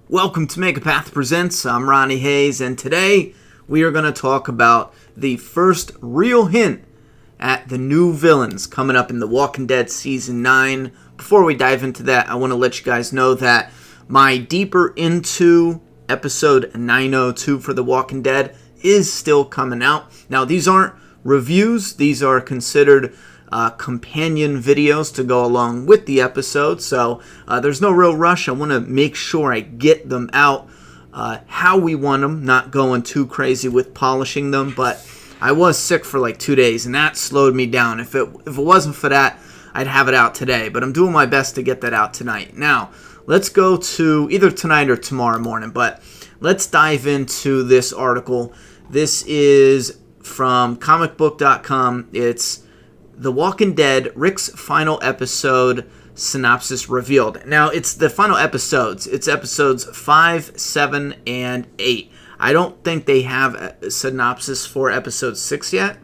Welcome to Megapath Presents. I'm Ronnie Hayes, and today we are going to talk about the first real hint at the new villains coming up in The Walking Dead Season 9. Before we dive into that, I want to let you guys know that my Deeper Into episode 902 for The Walking Dead is still coming out. Now, these aren't reviews. These are considered companion videos to go along with the episode, so there's no real rush. I want to make sure I get them out how we want them, not going too crazy with polishing them, but I was sick for like 2 days, and that slowed me down. If it wasn't for that, I'd have it out today, but I'm doing my best to get that out tonight. Now, let's go to either tonight or tomorrow morning, but let's dive into this article. This is from comicbook.com. It's The Walking Dead, Rick's final episode synopsis revealed. Now, it's the final episodes. It's episodes 5, 7, and 8. I don't think they have a synopsis for episode 6 yet.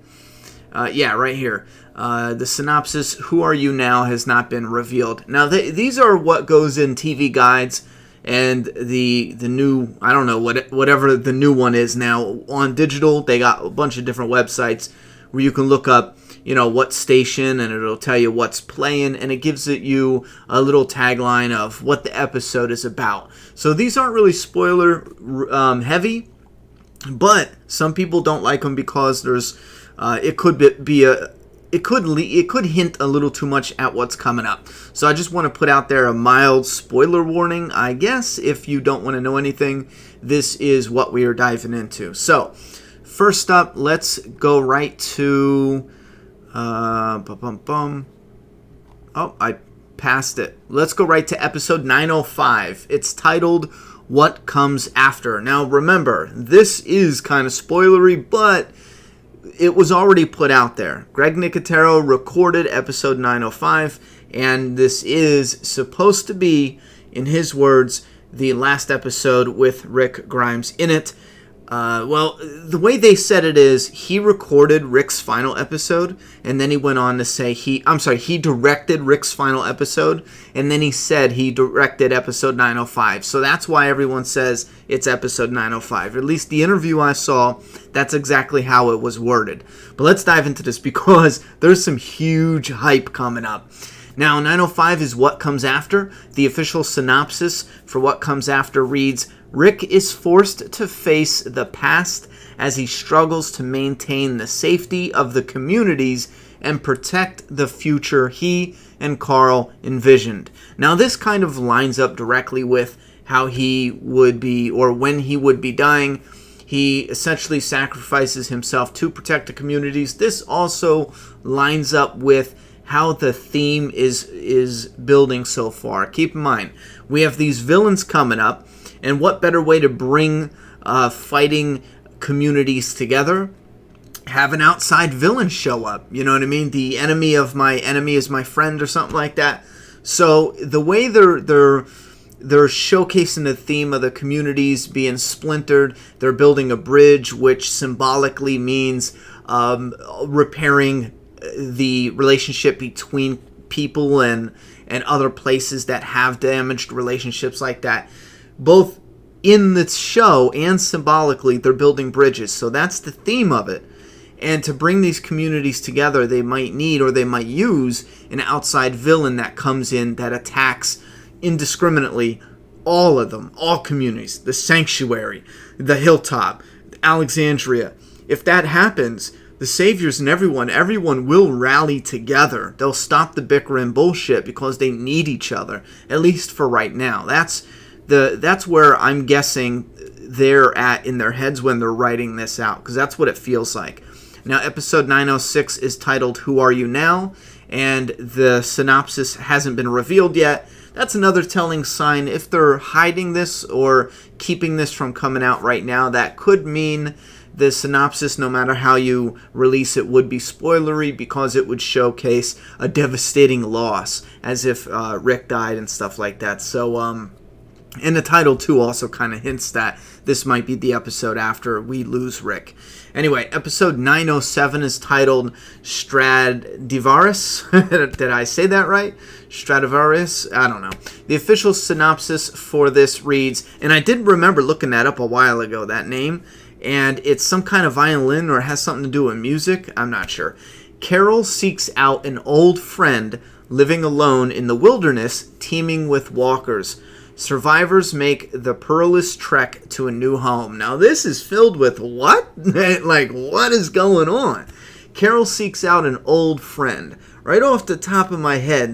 Yeah, right here. The synopsis, Who Are You Now, has not been revealed. Now, these are what goes in TV guides and the new, I don't know, whatever the new one is now. On digital, they got a bunch of different websites where you can look up what station, and it'll tell you what's playing, and it gives you a little tagline of what the episode is about. So these aren't really spoiler heavy, but some people don't like them because there's it could hint a little too much at what's coming up. So I just want to put out there a mild spoiler warning, I guess. If you don't want to know anything, this is what we are diving into. So first up, let's go right to Oh, I passed it. Let's go right to episode 905. It's titled What Comes After. Now, remember, this is kind of spoilery, but it was already put out there. Greg Nicotero recorded episode 905, and this is supposed to be, in his words, the last episode with Rick Grimes in it. Well, the way they said it is he recorded Rick's final episode, and then he went on to say he directed Rick's final episode, and then he said he directed episode 905. So that's why everyone says it's episode 905. At least the interview I saw, that's exactly how it was worded. But let's dive into this because there's some huge hype coming up. Now, 905 is What Comes After. The official synopsis for What Comes After reads, Rick is forced to face the past as he struggles to maintain the safety of the communities and protect the future he and Carl envisioned. Now, this kind of lines up directly with how he would be, or when he would be dying. He essentially sacrifices himself to protect the communities. This also lines up with how the theme is building so far. Keep in mind, we have these villains coming up, and what better way to bring fighting communities together? Have an outside villain show up. You know what I mean? The enemy of my enemy is my friend, or something like that. So the way they're showcasing the theme of the communities being splintered, they're building a bridge, which symbolically means repairing the relationship between people and other places that have damaged relationships like that. Both in the show and symbolically, they're building bridges. So that's the theme of it. And to bring these communities together, they might need, or they might use, an outside villain that comes in that attacks indiscriminately all of them, all communities, the Sanctuary, the Hilltop, Alexandria. If that happens, the Saviors and everyone will rally together. They'll stop the bickering bullshit because they need each other, at least for right now. That's where I'm guessing they're at in their heads when they're writing this out, because that's what it feels like. Now, episode 906 is titled Who Are You Now? And the synopsis hasn't been revealed yet. That's another telling sign. If they're hiding this or keeping this from coming out right now, that could mean the synopsis, no matter how you release it, would be spoilery because it would showcase a devastating loss, as if Rick died and stuff like that. So, And the title, too, also kind of hints that this might be the episode after we lose Rick. Anyway, episode 907 is titled Stradivarius. Did I say that right? Stradivarius? I don't know. The official synopsis for this reads, and I did remember looking that up a while ago, that name, and it's some kind of violin or it has something to do with music. I'm not sure. Carol seeks out an old friend living alone in the wilderness, teeming with walkers. Survivors make the perilous trek to a new home. Now, this is filled with what? Like, what is going on? Carol seeks out an old friend. Right off the top of my head,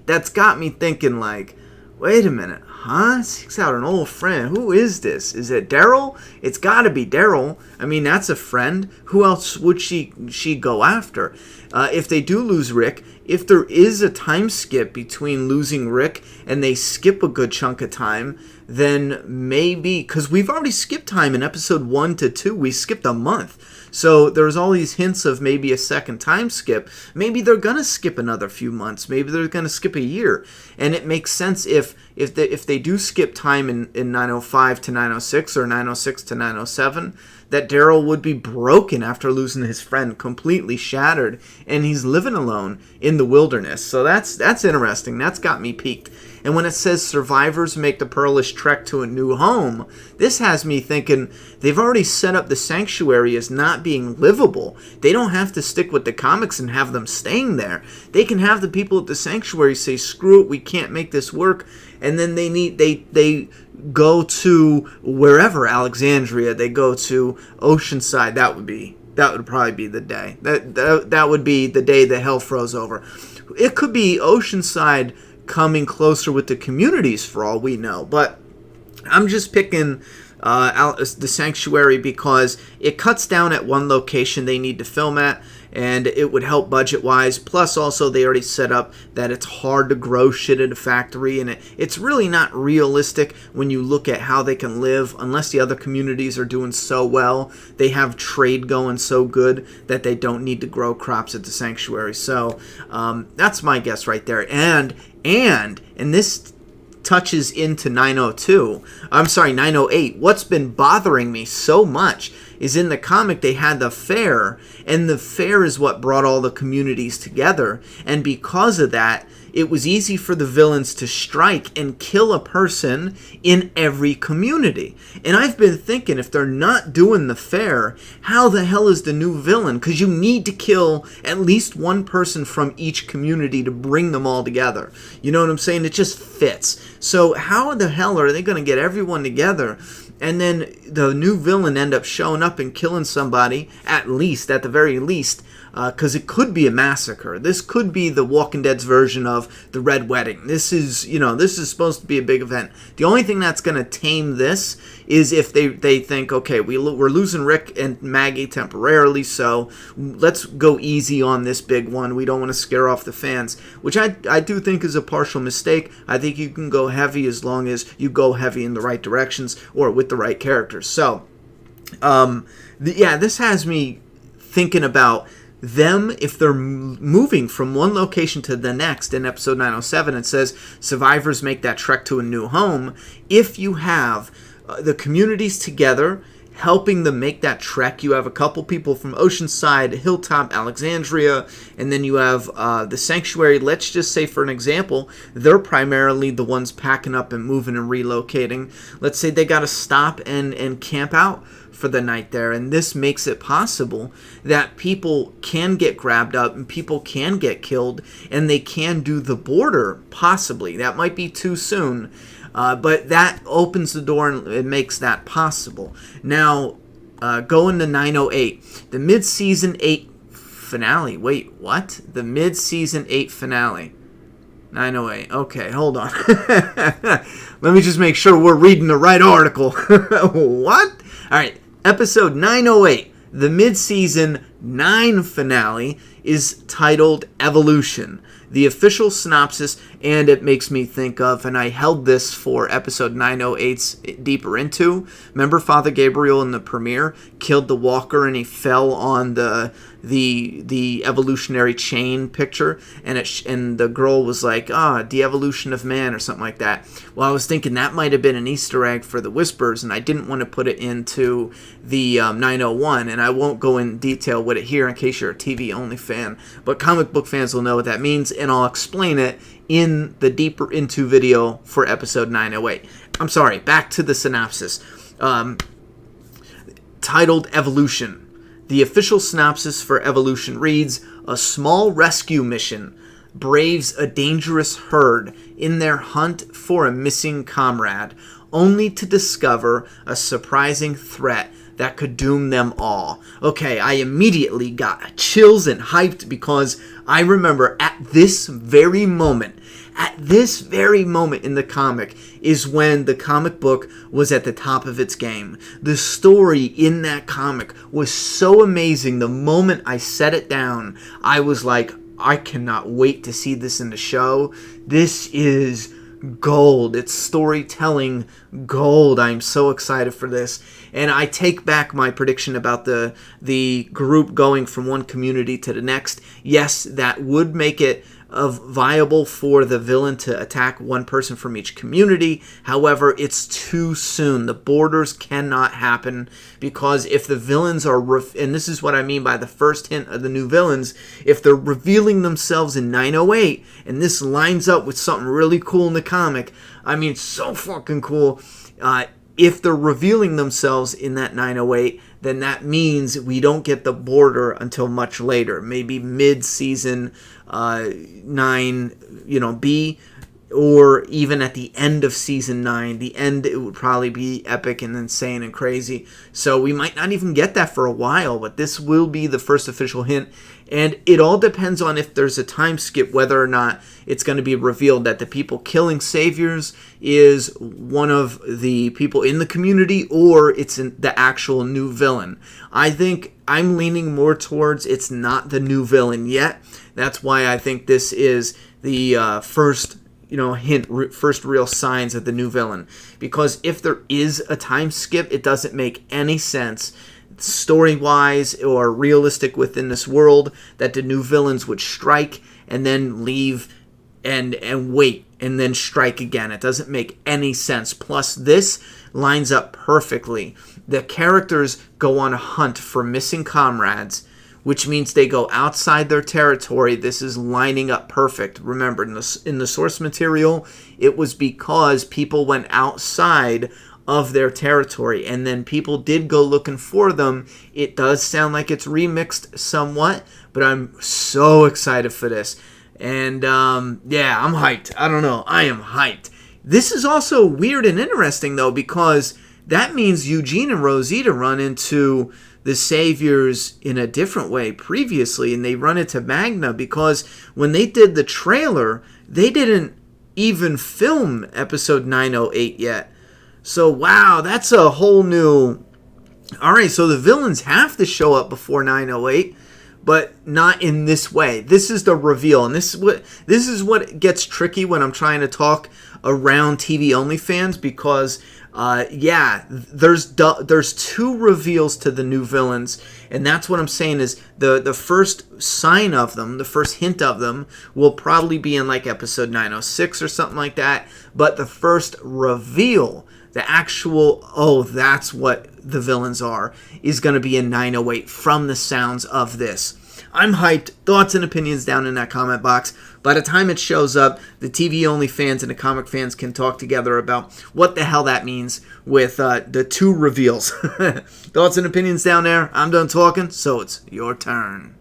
that's got me thinking, like, wait a minute, huh? Seeks out an old friend. Who is this? Is it Daryl? It's got to be Daryl. I mean, that's a friend. Who else would she go after? If they do lose Rick, if there is a time skip between losing Rick and they skip a good chunk of time, then maybe, because we've already skipped time in episode 1 to 2, we skipped a month. So there's all these hints of maybe a second time skip. Maybe they're going to skip another few months. Maybe they're going to skip a year. And it makes sense if they do skip time in 905 to 906 or 906 to 907, that Daryl would be broken after losing his friend, completely shattered, and he's living alone in the wilderness. So that's interesting. That's got me peaked. And when it says survivors make the perilous trek to a new home, this has me thinking they've already set up the sanctuary as not being livable. They don't have to stick with the comics and have them staying there. They can have the people at the sanctuary say, screw it, we can't make this work. And then they go to wherever, Alexandria, they go to Oceanside. That would probably be the day. That would be the day the hell froze over. It could be Oceanside coming closer with the communities for all we know, but I'm just picking the sanctuary because it cuts down at one location they need to film at, and it would help budget-wise. Plus, also, they already set up that it's hard to grow shit at a factory, and it's really not realistic when you look at how they can live, unless the other communities are doing so well. They have trade going so good that they don't need to grow crops at the sanctuary. So, that's my guess right there. And this touches into 908. What's been bothering me so much is in the comic they had the fair, and the fair is what brought all the communities together, and because of that, it was easy for the villains to strike and kill a person in every community. And I've been thinking, if they're not doing the fair, how the hell is the new villain? Because you need to kill at least one person from each community to bring them all together. You know what I'm saying? It just fits. So how the hell are they going to get everyone together? And then the new villain end up showing up and killing somebody, at the very least, because it could be a massacre. This could be the Walking Dead's version of the Red Wedding. This is supposed to be a big event. The only thing that's going to tame this is if they think, okay, we're losing Rick and Maggie temporarily, so let's go easy on this big one. We don't want to scare off the fans, which I do think is a partial mistake. I think you can go heavy as long as you go heavy in the right directions or with the right characters. So, this has me thinking about them, if they're moving from one location to the next. In episode 907, it says survivors make that trek to a new home. If you have the communities together helping them make that trek, you have a couple people from Oceanside, Hilltop, Alexandria, and then you have the sanctuary. Let's just say, for an example, they're primarily the ones packing up and moving and relocating. Let's say they got to stop and camp out for the night there, and this makes it possible that people can get grabbed up and people can get killed, and they can do the border, possibly. That might be too soon, but that opens the door and it makes that possible. Now, going to 908, the mid-season 8 finale. Wait, what? The mid-season 8 finale. 908. Okay, hold on. Let me just make sure we're reading the right article. What? All right. Episode 908, the mid-season 9 finale, is titled Evolution. The official synopsis, and it makes me think of, and I held this for episode 908's Deeper Into. Remember Father Gabriel in the premiere killed the walker and he fell on the evolutionary chain picture, and the girl was like, de-evolution of man or something like that. Well, I was thinking that might have been an Easter egg for the Whispers, and I didn't want to put it into the 901, and I won't go in detail with it here in case you're a TV only fan, but comic book fans will know what that means, and I'll explain it in the Deeper Into video for episode 908. I'm sorry, back to the synopsis. Titled Evolution. The official synopsis for Evolution reads, a small rescue mission braves a dangerous herd in their hunt for a missing comrade, only to discover a surprising threat that could doom them all. Okay, I immediately got chills and hyped because I remember at this very moment in the comic is when the comic book was at the top of its game. The story in that comic was so amazing. The moment I set it down, I was like, I cannot wait to see this in the show. This is gold. It's storytelling gold. I'm so excited for this. And I take back my prediction about the group going from one community to the next. Yes, that would make it viable for the villain to attack one person from each community. However, it's too soon. The borders cannot happen, because if the villains are, and this is what I mean by the first hint of the new villains, if they're revealing themselves in 908, and this lines up with something really cool in the comic, I mean, so fucking cool. If they're revealing themselves in that 908, then that means we don't get the border until much later, maybe mid-season 9, B, or even at the end of season 9. The end, it would probably be epic and insane and crazy. So we might not even get that for a while, but this will be the first official hint. And it all depends on if there's a time skip, whether or not it's going to be revealed that the people killing saviors is one of the people in the community, or it's the actual new villain. I think I'm leaning more towards it's not the new villain yet. That's why I think this is the first hint, first real signs of the new villain. Because if there is a time skip, it doesn't make any sense story-wise or realistic within this world that the new villains would strike and then leave and wait and then strike again. It doesn't make any sense. Plus, this lines up perfectly. The characters go on a hunt for missing comrades, which means they go outside their territory. This is lining up perfect. Remember, in the source material, it was because people went outside of their territory, and then people did go looking for them. It does sound like it's remixed somewhat, but I'm so excited for this. And I'm hyped. I don't know. I am hyped. This is also weird and interesting, though, because that means Eugene and Rosita run into the Saviors in a different way previously, and they run into Magna, because when they did the trailer, they didn't even film episode 908 yet. So, wow, that's a whole new... Alright, so the villains have to show up before 908, but not in this way. This is the reveal, and this is what gets tricky when I'm trying to talk around TV-only fans, because, there's two reveals to the new villains, and that's what I'm saying is the first sign of them, the first hint of them, will probably be in like episode 906 or something like that, but the first reveal, the actual, that's what the villains are, is going to be in 908 from the sounds of this. I'm hyped. Thoughts and opinions down in that comment box. By the time it shows up, the TV-only fans and the comic fans can talk together about what the hell that means with the two reveals. Thoughts and opinions down there. I'm done talking, so it's your turn.